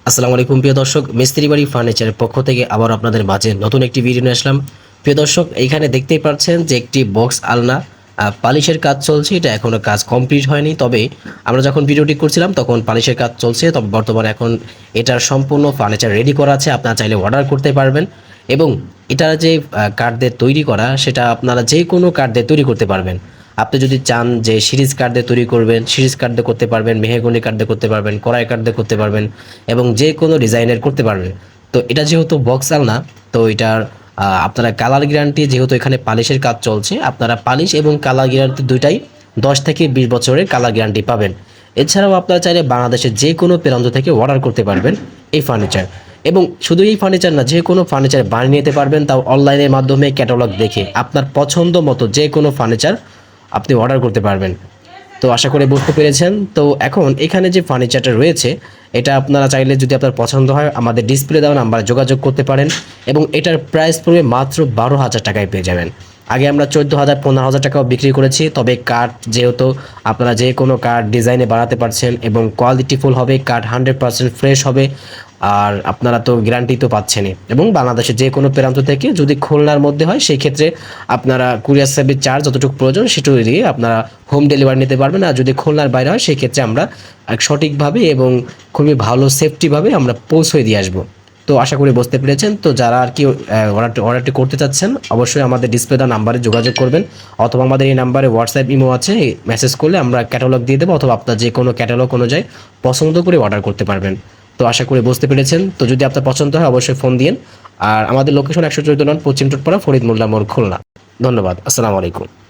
আসসালামু আলাইকুম প্রিয় দর্শক, মিস্ত্রি বাড়ি ফার্নিচারের পক্ষ থেকে আবার আপনাদের মাঝে নতুন একটি ভিডিও নিয়ে আসলাম। প্রিয় দর্শক, এইখানে দেখতেই পাচ্ছেন যে একটি বক্স আলনা পালিশের কাজ চলছে। এটা এখনো কাজ কমপ্লিট হয়নি, তবে আমরা যখন ভিডিওটি করছিলাম তখন পালিশের কাজ চলছে। তবে বর্তমানে এখন এটার সম্পূর্ণ ফার্নিচার রেডি করা আছে, আপনারা চাইলে অর্ডার করতে পারবেন। এবং এটা যে কাঠ দিয়ে তৈরি করা, সেটা আপনারা যে কোনো কাঠ দিয়ে তৈরি করতে পারবেন। আপনি যদি চান যে সিরিজ কাঠ দিয়ে তৈরি করবেন, সিরিজ কাঠ দিয়ে করতে পারবেন, মেহগনি কাঠ দিয়ে করতে পারবেন, কড়াই কাঠ দিয়ে করতে পারবেন এবং যে কোনো ডিজাইনের করতে পারবেন। তো এটা যেহেতু বক্স আলনা, তো এটার আপনারা কালার গ্যারান্টি, যেহেতু এখানে পালিশের কাজ চলছে, আপনারা পালিশ এবং কালার গ্যারান্টি দুইটাই 10 থেকে 20 বছরের কালার গ্যারান্টি পাবেন। এছাড়াও আপনারা চাইলে বাংলাদেশের যে কোনো প্রান্ত থেকে অর্ডার করতে পারবেন এই ফার্নিচার। এবং শুধু এই ফার্নিচার না, যে কোনো ফার্নিচার বানিয়ে নিতে পারবেন, তাও অনলাইনের মাধ্যমে ক্যাটালগ দেখে আপনার পছন্দ মতো যে কোনো ফার্নিচার আপনি অর্ডার করতে পারবেন। তো আশা করি বুঝতে পেরেছেন। তো এখন এখানে যে ফার্নিচারটা রয়েছে, এটা আপনারা চাইলে যদি আপনার পছন্দ হয় আমাদের ডিসপ্লে দেওয়া নাম্বারে যোগাযোগ করতে পারেন। এবং এটার প্রাইস পড়বে মাত্র 12,000 টাকায় পেয়ে যাবেন। আগে আমরা 14,000 15,000 টাকাও বিক্রি করেছি। তবে কাঠ যেহেতু আপনারা যে কোনো কাঠ ডিজাইনে বানাতে পারছেন এবং কোয়ালিটিফুল হবে, কাঠ 100% ফ্রেশ হবে। আর আপনারা তো গ্যারান্টি তো পাচ্ছেনই। এবং বাংলাদেশের যে কোনো প্রান্ত থেকে, যদি খুলনার মধ্যে হয় সেই ক্ষেত্রে আপনারা কুরিয়ার সার্ভিস চার্জ যতটুকু প্রয়োজন সেটুকু দিয়ে আপনারা হোম ডেলিভারি নিতে পারবেন। আর যদি খুলনার বাইরে হয় সেই ক্ষেত্রে আমরা সঠিকভাবে এবং খুবই ভালো সেফটিভাবে আমরা পৌঁছে দিয়ে আসবো। তো আশা করি বুঝতে পেরেছেন। তো যারা আর কি অর্ডারটি করতে চাচ্ছেন, অবশ্যই আমাদের ডিসপ্লে দেওয়া নাম্বারে যোগাযোগ করবেন, অথবা আমাদের এই নাম্বারে হোয়াটসঅ্যাপ ইমো আছে, মেসেজ করলে আমরা ক্যাটালগ দিয়ে দেবো, অথবা আপনার যে কোনো ক্যাটালগ অনুযায়ী পছন্দ করে অর্ডার করতে পারবেন। তো আশা করি বুঝতে পেরেছেন। তো যদি আপনার পছন্দ হয় অবশ্যই ফোন দিন। আর আমাদের লোকেশন 114 নং পশ্চিম টোটপাড়া, ফরিদ মোল্লা মোড়, খুলনা। ধন্যবাদ। আসসালামু আলাইকুম।